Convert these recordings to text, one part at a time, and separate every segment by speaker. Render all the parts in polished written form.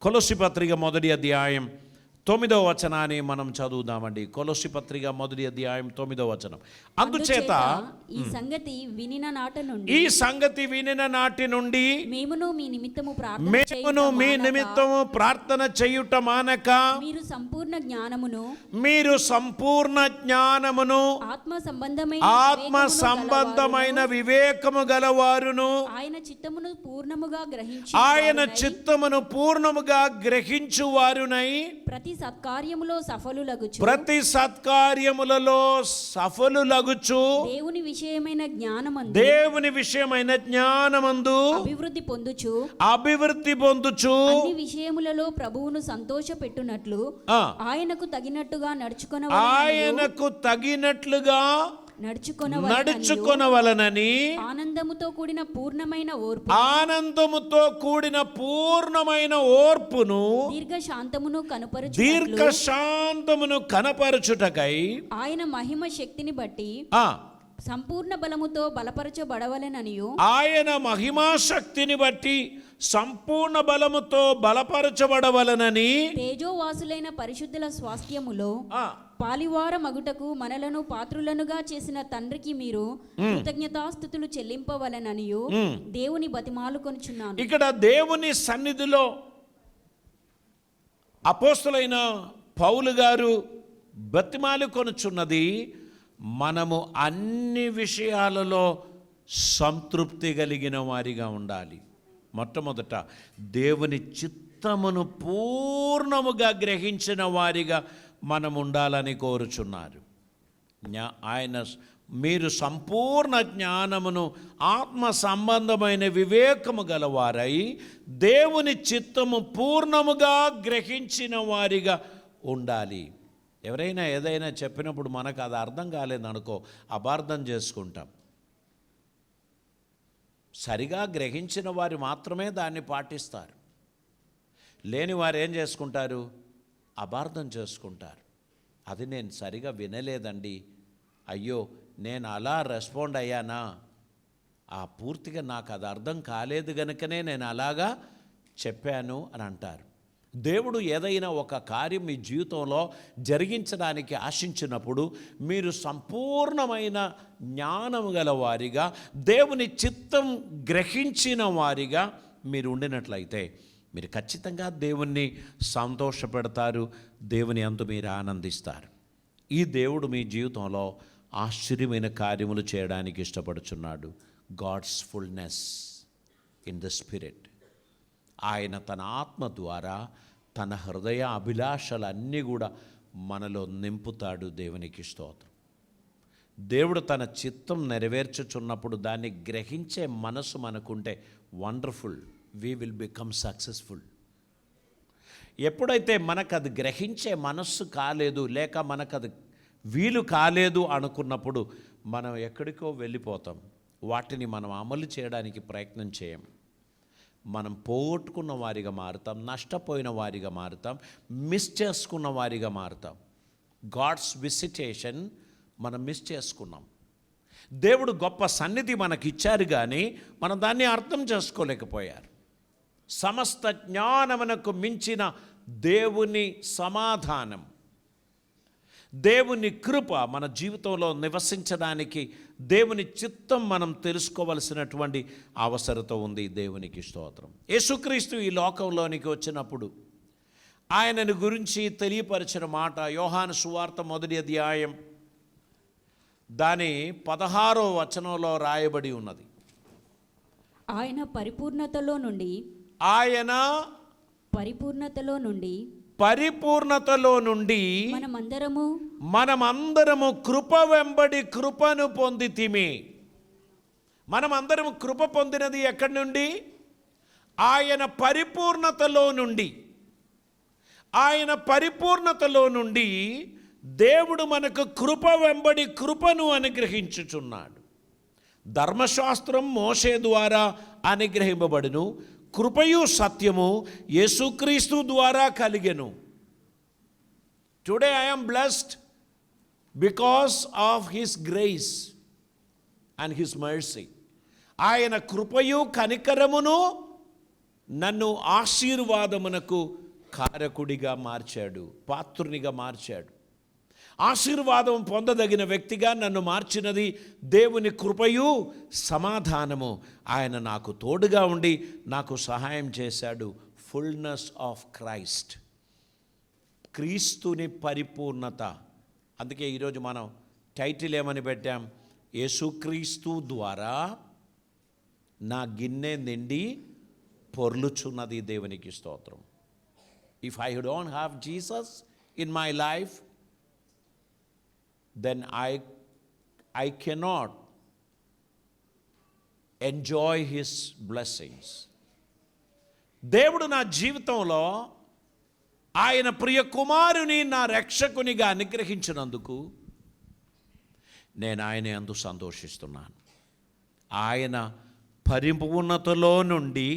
Speaker 1: కొలొస్సీ పత్రిక మొదటి అధ్యాయం 9వ వచనాన్ని మనం చదువుదామండి. కొలొస్సీ పత్రిక మొదటి అధ్యాయం 9వ వచనం. అందుచేత
Speaker 2: ఈ సంగతి వినిన నాటి నుండి మేమును మీ నిమిత్తము
Speaker 1: ప్రార్థన చేయుట మానక మీరు సంపూర్ణ జ్ఞానమును ఆత్మ సంబంధమైన వివేకము గలవారును ఆయన చిత్తమును పూర్ణముగా గ్రహించు వారునై ప్రతి సత్కార్యములలో సఫలులగుచు దేవుని విషయమైన జ్ఞానమందు అభివృద్ధి పొందుచు
Speaker 2: అన్ని విషయములలో ప్రభువును సంతోషపెట్టునట్లు ఆయనకు తగినట్టుగా
Speaker 1: నడుచుకొనవలనని
Speaker 2: ఆనందముతో
Speaker 1: కూడిన పూర్ణమైన ఓర్పును దీర్ఘశాంతమును కనపరచుటకై
Speaker 2: ఆయన మహిమ శక్తిని బట్టి సంపూర్ణ బలముతో బలపరచబడవలెననియు
Speaker 1: ఆయన మహిమాశక్తిని బట్టి సంపూర్ణ బలముతో బలపరచబడవలనని
Speaker 2: తేజోవాసులైన పరిశుద్ధుల స్వాస్థ్యములో పాలివార మగుటకు మనలను పాత్రులనుగా చేసిన తండ్రికి మీరు కృతజ్ఞతాస్తుతులు చెల్లింపవలెననియు దేవుని బతిమాలుకొనుచున్నాను.
Speaker 1: ఇక్కడ దేవుని సన్నిధిలో అపోస్తలులైన పౌలు గారు బతిమాలుకొనుచున్నది, మనము అన్ని విషయాలలో సంతృప్తి కలిగిన వారిగా ఉండాలి. మొట్టమొదట దేవుని చిత్తమును పూర్ణముగా గ్రహించిన వారిగా మనం ఉండాలని కోరుచున్నారు. మీరు సంపూర్ణ జ్ఞానమును ఆత్మ సంబంధమైన వివేకము గలవారై దేవుని చిత్తము పూర్ణముగా గ్రహించిన వారిగా ఉండాలి. ఎవరైనా ఏదైనా చెప్పినప్పుడు మనకు అది అర్థం కాలేదనుకో, అపార్థం చేసుకుంటాం. సరిగా గ్రహించిన వారు మాత్రమే దాన్ని పాటిస్తారు. లేని వారు ఏం చేసుకుంటారు? అపార్థం చేసుకుంటారు. అది నేను సరిగా వినలేదండి, అయ్యో నేను అలా రెస్పాండ్ అయ్యానా, పూర్తిగా నాకు అది అర్థం కాలేదు గనుకనే నేను అలాగా చెప్పాను అని అంటారు. దేవుడు ఏదైనా ఒక కార్యం మీ జీవితంలో జరిగించడానికి ఆశించినప్పుడు మీరు సంపూర్ణమైన జ్ఞానం గల వారిగా, దేవుని చిత్తం గ్రహించిన వారిగా మీరు ఉండినట్లయితే మీరు ఖచ్చితంగా దేవుణ్ణి సంతోషపెడతారు, దేవుని యందు మీరు ఆనందిస్తారు. ఈ దేవుడు మీ జీవితంలో ఆశ్చర్యమైన కార్యములు చేయడానికి ఇష్టపడుచున్నాడు. God's fullness in the spirit. ఆయన తన ఆత్మ ద్వారా తన హృదయ అభిలాషలన్నీ కూడా మనలో నింపుతాడు. దేవునికి స్తోత్రం. దేవుడు తన చిత్తం నెరవేర్చుచున్నప్పుడు దాన్ని గ్రహించే మనసు మనకుంటే wonderful, we will become successful. ఎప్పుడైతే మనకు అది గ్రహించే మనస్సు కాలేదు, లేక మనకు అది వీలు కాలేదు అనుకున్నప్పుడు మనం ఎక్కడికో వెళ్ళిపోతాం. వాటిని మనం అమలు చేయడానికి ప్రయత్నం చేయం. మనం పోగొట్టుకున్న వారిగా మారుతాం, నష్టపోయిన వారిగా మారుతాం, మిస్ చేసుకున్న వారిగా మారుతాం. గాడ్స్ విజిటేషన్ మనం మిస్ చేసుకున్నాం. దేవుడు గొప్ప సన్నిధి మనకిచ్చారు కానీ మనం దాన్ని అర్థం చేసుకోలేకపోయారు. సమస్త జ్ఞానమునకు మించిన దేవుని సమాధానం, దేవుని కృప మన జీవితంలో నివసించడానికి దేవుని చిత్తం మనం తెలుసుకోవలసినటువంటి అవసరత ఉంది. దేవునికి స్తోత్రం. యేసుక్రీస్తు ఈ లోకంలోనికి వచ్చినప్పుడు ఆయనను గురించి తెలియపరిచిన మాట యోహాను సువార్త మొదటి అధ్యాయం దాని 16వ వచనంలో రాయబడి ఉన్నది.
Speaker 2: ఆయన పరిపూర్ణతలో నుండి
Speaker 1: మనమందరము కృప వెంబడి కృపను పొందితిమి. మనమందరము కృప పొందినది ఎక్కడి నుండి? ఆయన పరిపూర్ణతలో నుండి దేవుడు మనకు కృప వెంబడి కృపను అనుగ్రహించుచున్నాడు. ధర్మశాస్త్రం మోషే ద్వారా అనుగ్రహింపబడును, కృపయు సత్యము యేసుక్రీస్తు ద్వారా కలిగెను. Today I am blessed because of his grace and his mercy. ఆయన కృపయు కనికరమును నన్ను ఆశీర్వాదమునకు కారకుడిగా మార్చాడు, పాత్రునిగా మార్చాడు. ఆశీర్వాదం పొందదగిన వ్యక్తిగా నన్ను మార్చినది దేవుని కృపయు సమాధానము. ఆయన నాకు తోడుగా ఉండి నాకు సహాయం చేశాడు. ఫుల్నెస్ ఆఫ్ క్రైస్ట్, క్రీస్తుని పరిపూర్ణత. అందుకే ఈరోజు మనం టైటిల్ ఏమని పెట్టాం? యేసుక్రీస్తు ద్వారా నా గిన్నె నిండి పొర్లుచున్నది. దేవునికి స్తోత్రం. If I don't have Jesus in my life, then I cannot enjoy his blessings. దేవుడు నా జీవితంలో ఆయన ప్రియ కుమారుని నా రక్షకునిగా అనుగ్రహించినందుకు నేను ఆయన యందు సంతోషిస్తున్నాను. ఆయన పరిపూర్ణతలో నుండి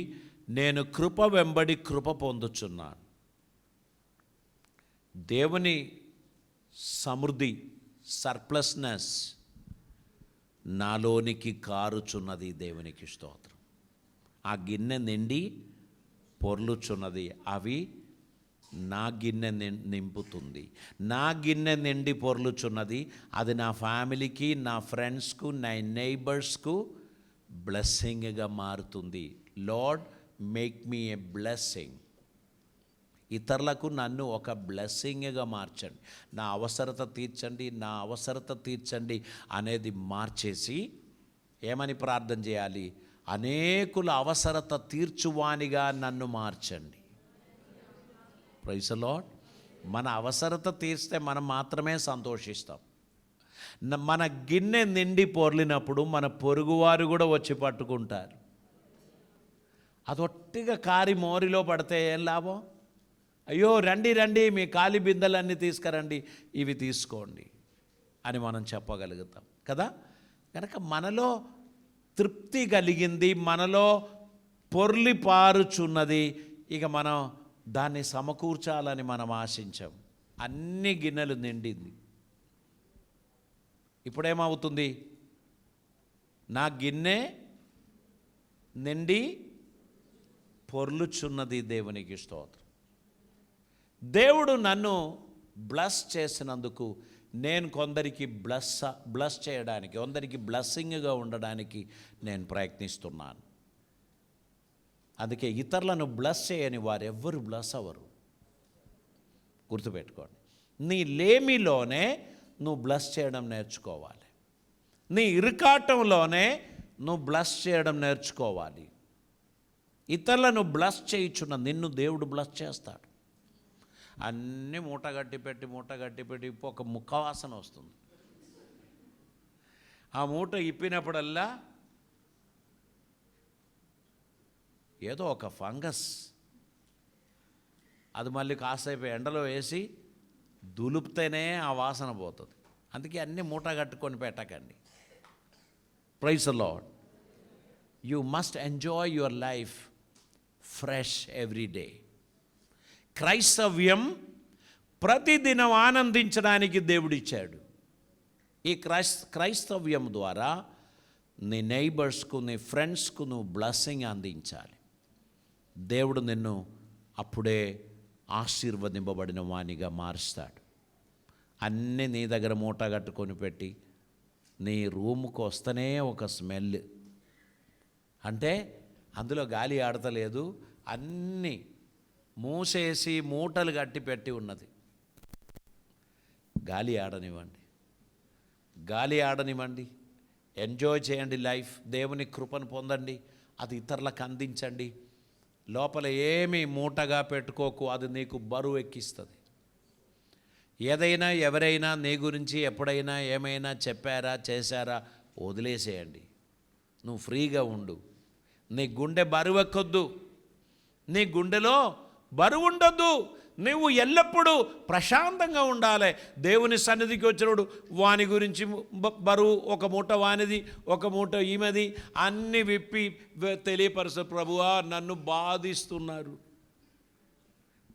Speaker 1: నేను కృప వెంబడి కృప పొందుచున్నాను. దేవుని సమృద్ధి, సర్ప్లస్నెస్ నాలోనికి కారుచున్నది. దేవునికి స్తోత్రం. ఆ గిన్నె నిండి పొర్లుచున్నది. అవి నా గిన్నె నింపుతుంది. నా గిన్నె నిండి పొర్లుచున్నది. అది నా ఫ్యామిలీకి, నా ఫ్రెండ్స్కు, నా నైబర్స్కు బ్లెస్సింగ్గా మారుతుంది. Lord, make me a blessing. ఇతరులకు నన్ను ఒక బ్లెస్సింగ్గా మార్చండి, నా అవసరత తీర్చండి, నా అవసరత తీర్చండి అనేది మార్చేసి ఏమని ప్రార్థన చేయాలి? అనేకుల అవసరత తీర్చువానిగా నన్ను మార్చండి. Praise the lord. మన అవసరత తీర్స్తే మనం మాత్రమే సంతోషిస్తాం. మన గిన్నె నిండి పొర్లినప్పుడు మన పొరుగువారు కూడా వచ్చి పట్టుకుంటారు. అదొట్టిగా కారి మోరిలో పడితే ఏం లాభం? అయ్యో రండి రండి, మీ ఖాళీ బిందెలన్నీ తీసుకురండి, ఇవి తీసుకోండి అని మనం చెప్పగలుగుతాం కదా. కనుక మనలో తృప్తి కలిగింది, మనలో పొర్లి పారుచున్నది. ఇక మనం దాన్ని సమకూర్చాలని మనం ఆశించాం. అన్ని గిన్నెలు నిండింది. ఇప్పుడేమవుతుంది? నా గిన్నె నిండి పొర్లుచున్నది. దేవునికి స్తోత్రం. దేవుడు నన్ను బ్లెస్ చేసినందుకు నేను కొందరికి బ్లెస్ చేయడానికి, కొందరికి బ్లెస్సింగ్గా ఉండడానికి నేను ప్రయత్నిస్తున్నాను. అందుకే ఇతరులను బ్లెస్ చేయని వారు ఎవ్వరు బ్లెస్ అవ్వరు. గుర్తుపెట్టుకోండి. నీ లేమిలోనే నువ్వు బ్లెస్ చేయడం నేర్చుకోవాలి. నీ ఇరుకాటంలోనే నువ్వు బ్లెస్ చేయడం నేర్చుకోవాలి. ఇతరులను బ్లెస్ చేయించున్న నిన్ను దేవుడు బ్లెస్ చేస్తాడు. అన్నీ మూటగట్టి పెట్టి ఒక ముఖవాసన వస్తుంది. ఆ మూట ఇప్పినప్పుడల్లా ఏదో ఒక ఫంగస్, అది మళ్ళీ కాసేపు ఎండలో వేసి దులుపుతేనే ఆ వాసన పోతుంది. అందుకే అన్నీ మూట కట్టుకొని పెట్టకండి. Praise the lord. You must enjoy your life fresh every day. క్రైస్తవ్యం ప్రతిదినం ఆనందించడానికి దేవుడిచ్చాడు. ఈ క్రైస్తవ్యం ద్వారా నీ నైబర్స్కు, నీ ఫ్రెండ్స్కు నువ్వు బ్లెస్సింగ్ అందించాలి. దేవుడు నిన్ను అప్పుడే ఆశీర్వదింపబడిన వానిగా మారుస్తాడు. అన్నీ నీ దగ్గర మూట కట్టుకొని పెట్టి నీ రూముకు వస్తేనే ఒక స్మెల్, అంటే అందులో గాలి ఆడతలేదు, అన్నీ మూసేసి మూటలు కట్టి పెట్టి ఉన్నది. గాలి ఆడనివ్వండి, ఎంజాయ్ చేయండి లైఫ్. దేవుని కృపను పొందండి, అది ఇతరులకు అందించండి. లోపల ఏమీ మూటగా పెట్టుకోకు, అది నీకు బరువు ఎక్కిస్తుంది. ఏదైనా ఎవరైనా నీ గురించి ఎప్పుడైనా ఏమైనా చెప్పారా, చేశారా, వదిలేసేయండి. నువ్వు ఫ్రీగా ఉండు. నీ గుండె బరువు ఎక్కొద్దు, నీ గుండెలో బరువు ఉండొద్దు. నువ్వు ఎల్లప్పుడూ ప్రశాంతంగా ఉండాలి. దేవుని సన్నిధికి వచ్చినప్పుడు వాని గురించి బరువు, ఒక మూట వానిది, ఒక మూట ఈమెది, అన్నీ విప్పి తెలియపరచు. ప్రభువా, నన్ను బాధిస్తున్నారు,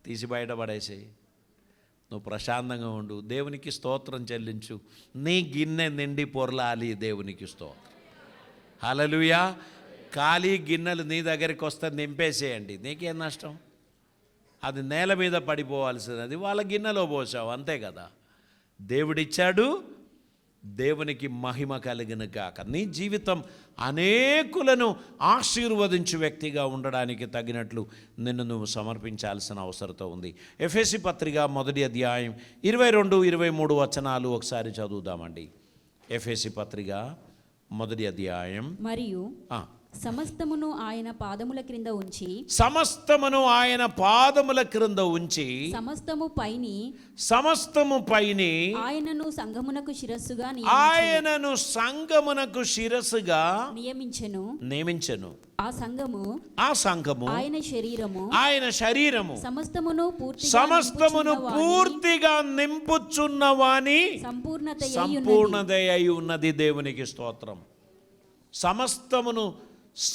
Speaker 1: తీసి బయటపడేసేయి. నువ్వు ప్రశాంతంగా ఉండు, దేవునికి స్తోత్రం చెల్లించు. నీ గిన్నె నిండి పొర్లాలి. దేవునికి స్తోత్రం. హల్లెలూయా. ఖాళీ గిన్నెలు నీ దగ్గరికి వస్తే నింపేసేయండి, నీకేం నష్టం? అది నేల మీద పడిపోవాల్సినది వాళ్ళ గిన్నెలో పోసావు, అంతే కదా. దేవుడిచ్చాడు, దేవునికి మహిమ కలిగిన గాక. నీ జీవితం అనేకులను ఆశీర్వదించు వ్యక్తిగా ఉండడానికి తగినట్లు నిన్ను నువ్వు సమర్పించాల్సిన అవసరం ఉంది. ఎఫెసీ పత్రిక 1వ అధ్యాయం 22, 23 వచనాలు ఒకసారి చదువుదామండి. ఎఫెసీ పత్రిక 1వ అధ్యాయం.
Speaker 2: మరియు సమస్తమును ఆయన పాదముల క్రింద ఉంచి,
Speaker 1: సమస్తమును ఆయన పాదముల క్రింద ఉంచి, సమస్తము పైని
Speaker 2: ఆయనను సంఘమునకు శిరస్సుగా
Speaker 1: నియమించెను. ఆ సంఘము ఆయన శరీరము సమస్తమును పూర్తిగా నింపుచున్న వాని సంపూర్ణతయై ఉన్నది. దేవునికి స్తోత్రం. సమస్తమును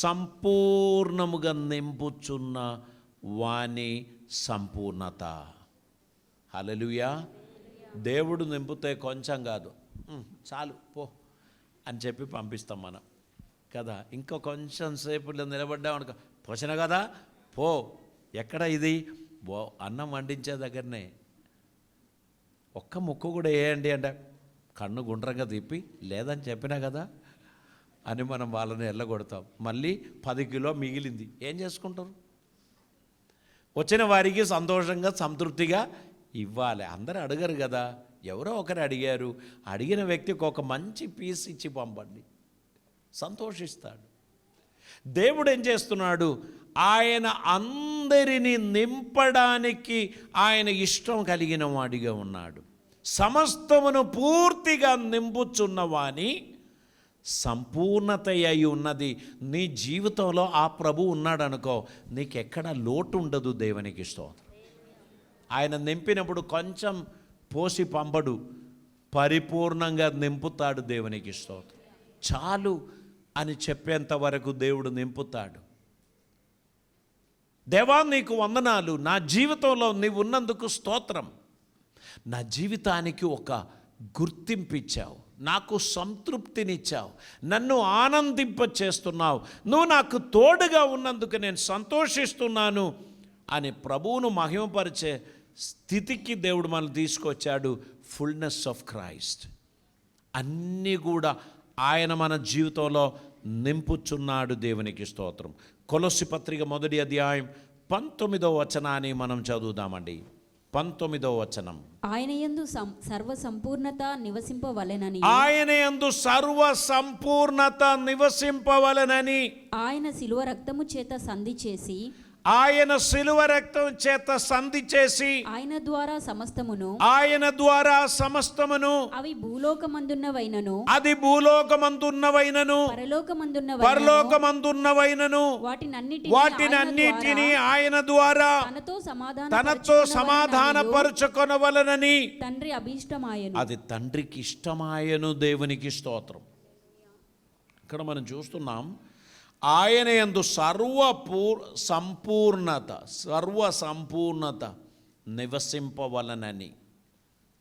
Speaker 1: సంపూర్ణముగా నింపుచున్న వాని సంపూర్ణత. హల్లెలూయా. దేవుడు నింపితే కొంచెం కాదు, చాలు పో అని చెప్పి పంపిస్తాం మనం కదా. ఇంకో కొంచెం సేపు నిలబడ్డామనుకో, పోసిన కదా పో. ఎక్కడ ఇది? అన్నం వండించే దగ్గరనే. ఒక్క ముక్కు కూడా వేయండి అంటే కన్ను గుండ్రంగా తిప్పి లేదని చెప్పినా కదా అని మనం వాళ్ళని ఎల్లగొడతాం. మళ్ళీ 10 కిలో మిగిలింది, ఏం చేసుకుంటారు? వచ్చిన వారికి సంతోషంగా సంతృప్తిగా ఇవ్వాలి. అందరూ అడగరు కదా, ఎవరో ఒకరు అడిగారు. అడిగిన వ్యక్తికి ఒక మంచి పీస్ ఇచ్చి పంపండి, సంతోషిస్తాడు. దేవుడు ఏం చేస్తున్నాడు? ఆయన అందరినీ నింపడానికి ఆయన ఇష్టం కలిగిన వాడిగా ఉన్నాడు. సమస్తమును పూర్తిగా నింపుచున్నవాని సంపూర్ణత అయి ఉన్నది. నీ జీవితంలో ఆ ప్రభు ఉన్నాడనుకో, నీకెక్కడ లోటు ఉండదు. దేవునికి స్తోత్రం. ఆయన నింపినప్పుడు కొంచెం పోసి పంపడు, పరిపూర్ణంగా నింపుతాడు. దేవునికి స్తోత్రం. చాలు అని చెప్పేంత వరకు దేవుడు నింపుతాడు. దేవా నీకు వందనాలు, నా జీవితంలో నీవు ఉన్నందుకు స్తోత్రం. నా జీవితానికి ఒక గుర్తింపిచ్చావు, నాకు సంతృప్తినిచ్చావు, నన్ను ఆనందింప చేస్తున్నావు, నువ్వు నాకు తోడుగా ఉన్నందుకు నేను సంతోషిస్తున్నాను అని ప్రభువును మహిమపరిచే స్థితికి దేవుడు మనల్ని తీసుకొచ్చాడు. ఫుల్నెస్ ఆఫ్ క్రైస్ట్ అన్నీ కూడా ఆయన మన జీవితంలో నింపుచున్నాడు. దేవునికి స్తోత్రం. కొలస్సీ పత్రిక 1వ అధ్యాయం 19వ వచనాన్ని మనం చదువుదామండి. 19వ వచనం.
Speaker 2: ఆయన యందు సర్వ సంపూర్ణత నివసింపవలెనని
Speaker 1: ఆయన
Speaker 2: శిలువ రక్తము చేత సంధి చేసి ఆయన ద్వారా సమస్తమును
Speaker 1: అది భూలోకమందున్నవైనను పరలోకమందున్నవైనను వాటినన్నిటిని ఆయన ద్వారా తనతో సమాధానపరచుకొనవలెనని
Speaker 2: తండ్రి అభీష్టమాయను.
Speaker 1: అది తండ్రికి ఇష్టమాయను. దేవునికి స్తోత్రం. ఇక్కడ మనం చూస్తున్నాం, ఆయన యందు సర్వ సంపూర్ణత నివసింపవలనని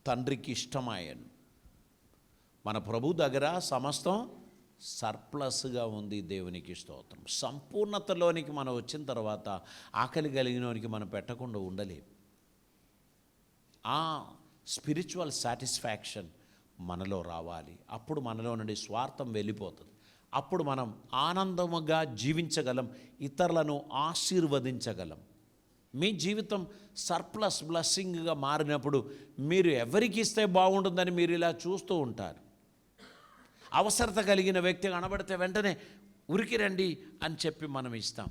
Speaker 1: తండ్రికి ఇష్టమాయను. మన ప్రభు దగ్గర సమస్తం సర్ప్లస్గా ఉంది. దేవునికి స్తోత్రం. సంపూర్ణతలోనికి మనం వచ్చిన తర్వాత ఆకలి కలిగినోనికి మనం పెట్టకుండా ఉండలేం. ఆ స్పిరిచువల్ సాటిస్ఫాక్షన్ మనలో రావాలి. అప్పుడు మనలో నుండి స్వార్థం వెళ్ళిపోతుంది. అప్పుడు మనం ఆనందముగా జీవించగలం, ఇతరులను ఆశీర్వదించగలం. మీ జీవితం సర్ప్లస్ బ్లెస్సింగ్గా మారినప్పుడు మీరు ఎవరికి ఇస్తే బాగుంటుందని మీరు ఇలా చూస్తూ ఉంటారు. అవసరత కలిగిన వ్యక్తి కనబడితే వెంటనే ఉరికి రండి అని చెప్పి మనం ఇస్తాం.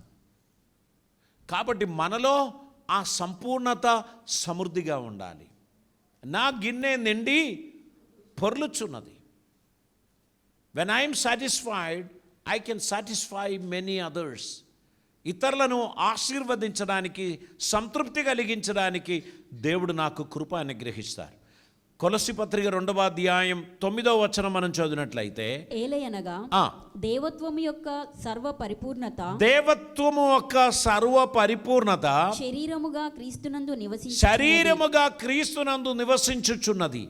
Speaker 1: కాబట్టి మనలో ఆ సంపూర్ణత సమృద్ధిగా ఉండాలి. నా గిన్నె నిండి పొర్లుచున్నది. When I am satisfied, I can satisfy many others. ఇతరులను ఆశీర్వదించడానికి, సంతృప్తి కలిగించడానికి దేవుడు నాకు కృప అనుగ్రహిస్తారు. కొలస్సీ పత్రిక 2వ అధ్యాయం 9వ వచనం మనం చదివినట్లయితే,
Speaker 2: ఏలయనగా దేవత్వము యొక్క సర్వ పరిపూర్ణత శరీరముగా క్రీస్తునందు నివసించుచున్నది.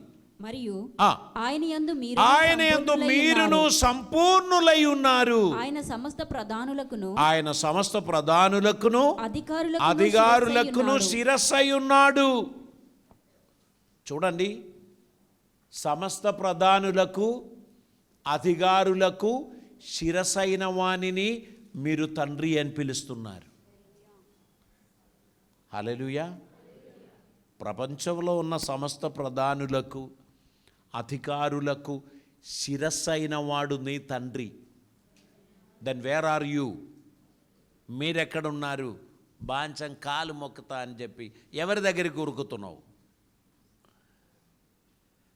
Speaker 2: మరియు
Speaker 1: ఆ,
Speaker 2: ఆయన యందు
Speaker 1: ఆయన యందు మీరును సంపూర్ణులై ఉన్నారు.
Speaker 2: ఆయన సమస్త ప్రధానులకును
Speaker 1: అధికారులకును శిరస్సై ఉన్నాడు. చూడండి, సమస్త ప్రధానులకు అధికారులకు శిరసైన వానిని మీరు తండ్రి అని పిలుస్తున్నారు. హల్లెలూయా. ప్రపంచంలో ఉన్న సమస్త ప్రధానులకు అధికారులకు శిరస్సైన వాడు నీ తండ్రి. Then where are you? మీరెక్కడున్నారు? బాంచం కాలు మొక్కుతా అని చెప్పి ఎవరి దగ్గరికి ఉరుకుతున్నావు?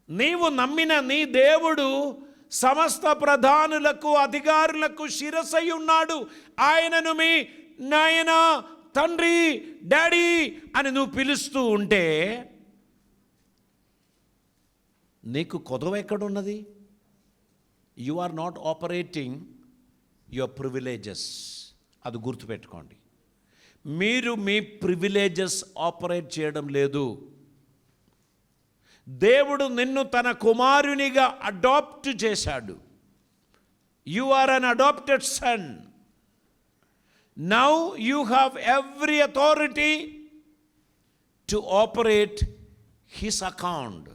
Speaker 1: నీవు నమ్మిన నీ దేవుడు సమస్త ప్రధానులకు అధికారులకు శిరస్సై ఉన్నాడు. ఆయనను మీ నాయన, తండ్రి, డాడీ అని నువ్వు పిలుస్తూ ఉంటే నీకు కొదవ ఎక్కడున్నది? You are not operating your privileges. అది గుర్తుపెట్టుకోండి. మీరు మీ ప్రివిలేజెస్ ఆపరేట్ చేయడం లేదు. దేవుడు నిన్ను తన కుమారునిగా అడాప్ట్ చేశాడు. You are an adopted son. Now you have every authority to operate his account.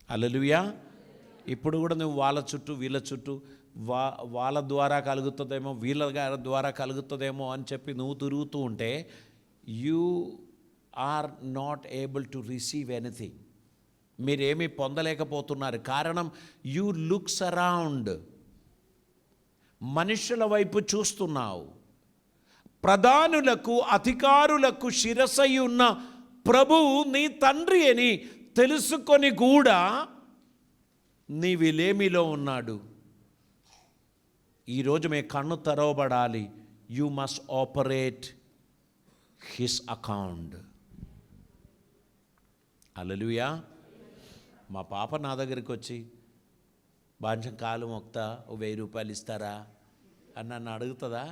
Speaker 1: హల్లెలూయా. ఇప్పుడు కూడా నువ్వు వాళ్ళ చుట్టూ వీళ్ళ చుట్టూ వాళ్ళ ద్వారా కలుగుతుందేమో, వీళ్ళ ద్వారా కలుగుతుందేమో అని చెప్పి నువ్వు తిరుగుతూ ఉంటే you are not able to receive anything. మీరేమీ పొందలేకపోతున్నారు. కారణం, యూ లుక్స్ అరౌండ్, మనుషుల వైపు చూస్తున్నావు. ప్రధానులకు అధికారులకు శిరస్సై ఉన్న ప్రభువు నీ తండ్రి అని తెలుసుకొని కూడా నీవిలేమిలో ఉన్నాడు. ఈరోజు మీ కన్ను తెరవబడాలి. You must operate his account. హల్లెలూయా. మా పాప నా దగ్గరికి వచ్చి, బాంచం కాలు మొక్తా, 1000 రూపాయలు ఇస్తారా అని నన్ను అడుగుతుందా?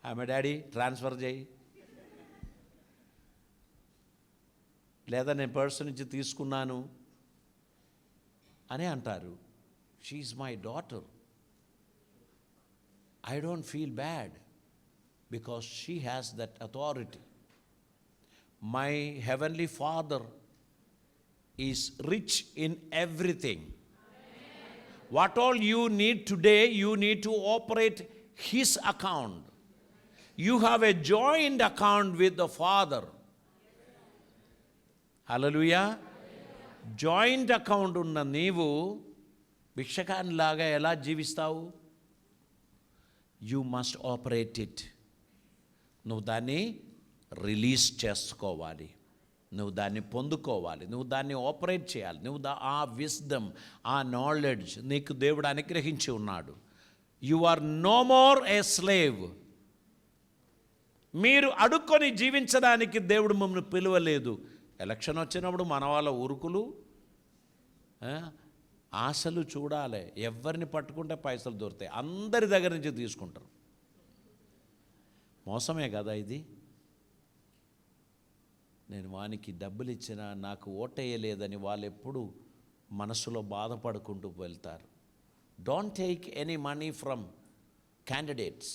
Speaker 1: ఆమె డాడీ ట్రాన్స్ఫర్ చేయి, లేదా నేను పర్సన్ నుంచి తీసుకున్నాను అని అంటారు. She is my daughter. I don't feel bad because she has that authority. My heavenly Father is rich in everything. What all you need today, you need to operate his account. You have a joint account with the Father. Hallelujah. Joint account ఉన్న నీవు భిక్షకానిలాగా ఎలా జీవిస్తావు? You must operate it. నువ్వు దాన్ని release చేసుకోవాలి, నువ్వు దాన్ని పొందుకోవాలి, నువ్వు దాన్ని ఆపరేట్ చేయాలి. నువ్వు ఆ విజ్డమ్, ఆ నాలెడ్జ్ నీకు దేవుడు అనుగ్రహించి ఉన్నాడు. You are no more a slave. మీరు అడుక్కొని జీవించడానికి దేవుడు మమ్మల్ని పిలవలేదు. ఎలక్షన్ వచ్చినప్పుడు మన వాళ్ళ ఉరుకులు, ఆశలు చూడాలి. ఎవరిని పట్టుకుంటే పైసలు దొరుకుతాయి, అందరి దగ్గర నుంచి తీసుకుంటారు. మోసమే కదా ఇది. నేను వానికి డబ్బులు ఇచ్చినా నాకు ఓటేయలేదని వాళ్ళు ఎప్పుడు మనసులో బాధపడుకుంటూ వెళ్తారు. Don't take any money from candidates.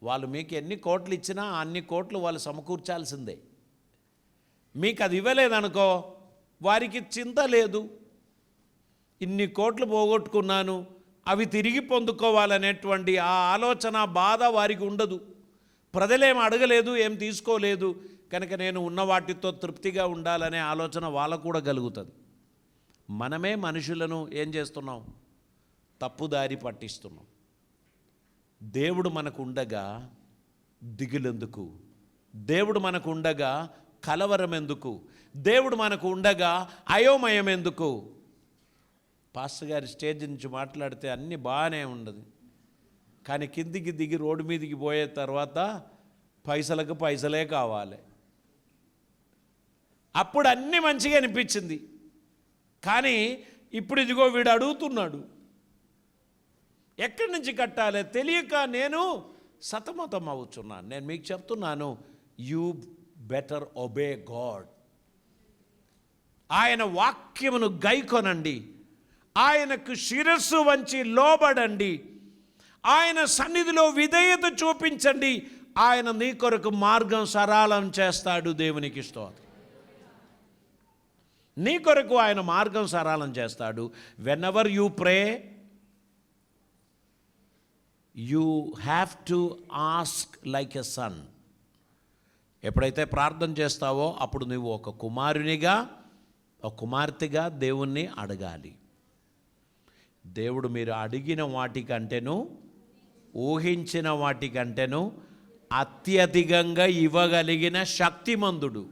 Speaker 1: వాళ్ళు మీకు ఎన్ని కోట్లు ఇచ్చినా అన్ని కోట్లు వాళ్ళు సమకూర్చాల్సిందే. మీకు అది ఇవ్వలేదనుకో, వారికి చింత లేదు. ఇన్ని కోట్లు పోగొట్టుకున్నాను, అవి తిరిగి పొందుకోవాలనేటువంటి ఆ ఆలోచన, బాధ వారికి ఉండదు. ప్రజలేం అడగలేదు, ఏం తీసుకోలేదు కనుక నేను ఉన్న వాటితో తృప్తిగా ఉండాలనే ఆలోచన వాళ్ళకు కూడా కలుగుతుంది. మనమే మనుషులను ఏం చేస్తున్నాం? తప్పుదారి పట్టిస్తున్నాం. దేవుడు మనకు ఉండగా దిగులెందుకు? దేవుడు మనకు ఉండగా కలవరం ఎందుకు? దేవుడు మనకు ఉండగా అయోమయం ఎందుకు? పాస్టర్ గారి స్టేజ్ నుంచి మాట్లాడితే అన్నీ బాగానే ఉండదు, కానీ కిందికి దిగి రోడ్డు మీదకి పోయే తర్వాత పైసలకు పైసలే కావాలి. అప్పుడు అన్నీ మంచిగా అనిపించింది, కానీ ఇప్పుడు ఇదిగో వీడు అడుగుతున్నాడు. ఎక్కడి నుంచి కట్టాలి తెలియక నేను సతమతం అవుతున్నాను. నేను మీకు చెప్తున్నాను, యూ బెటర్ ఒబే గాడ్. ఆయన వాక్యమును గైకొనండి, ఆయనకు శిరస్సు వంచి లోబడండి, ఆయన సన్నిధిలో విధేయత చూపించండి. ఆయన నీ కొరకు మార్గం సరళం చేస్తాడు. దేవునికి స్తోత్రం. నీ కొరకు ఆయన మార్గం సరళం చేస్తాడు. Whenever you pray, you have to ask like a son. ఎప్పుడైతే ప్రార్థన చేస్తావో అప్పుడు నువ్వు ఒక కుమారునిగా, ఒక కుమార్తెగా దేవుణ్ణి అడగాలి. దేవుడు మీరు అడిగిన వాటికంటేను, ఊహించిన వాటికంటేను అత్యధికంగా ఇవ్వగలిగిన శక్తిమంతుడు.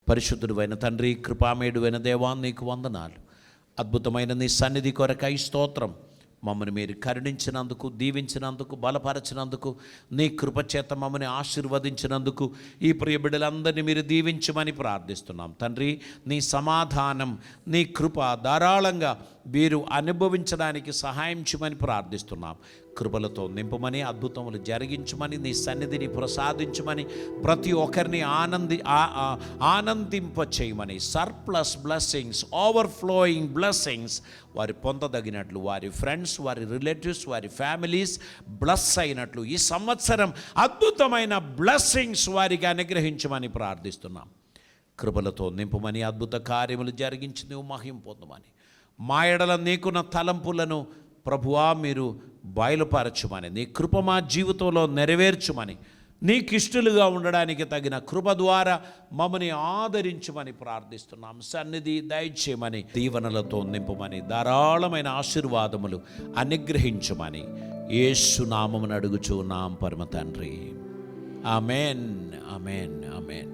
Speaker 1: పరిశుద్ధుడైన తండ్రి, కృపామేయుడైన దేవా, నీకు వందనాలు. అద్భుతమైన నీ సన్నిధి కొరకై స్తోత్రం. మమ్మల్ని మీరు కరుణించినందుకు, దీవించినందుకు, బలపరచినందుకు, నీ కృపచేత మమ్మల్ని ఆశీర్వదించినందుకు ఈ ప్రియ బిడ్డలందరినీ మీరు దీవించమని ప్రార్థిస్తున్నాం తండ్రి. నీ సమాధానం, నీ కృప ధారాళంగా వీరు అనుభవించడానికి సహాయం చేయమని ప్రార్థిస్తున్నాం. కృపలతో నింపమని, అద్భుతములు జరిగించమని, నీ సన్నిధిని ప్రసాదించమని, ప్రతి ఒక్కరిని ఆనందింప చేయమని, సర్ప్లస్ బ్లెస్సింగ్స్, ఓవర్ఫ్లోయింగ్ బ్లెస్సింగ్స్ వారి పొందదగినట్లు, వారి ఫ్రెండ్స్, వారి రిలేటివ్స్, వారి ఫ్యామిలీస్ బ్లెస్ అయినట్లు ఈ సంవత్సరం అద్భుతమైన బ్లెస్సింగ్స్ వారికి అనుగ్రహించమని ప్రార్థిస్తున్నాం. కృపలతో నింపమని, అద్భుత కార్యములు జరిగించి నువ్వు మహిమ పొందమని, మా ఎడల నీకున్న తలంపులను ప్రభువా మీరు బయలుపరచుమని, నీ కృప మా జీవితంలో నెరవేర్చుమని, నీకిష్టులుగా ఉండడానికి తగిన కృప ద్వారా మమ్మల్ని ఆదరించమని ప్రార్థిస్తున్నాం. సన్నిధి దయచేయమని, దీవెనలతో నింపమని, ధారాళమైన ఆశీర్వాదములు అనుగ్రహించమని యేసు నామమున అడుగుచున్నాం పరమ తండ్రి. ఆమేన్, ఆమేన్, ఆమేన్.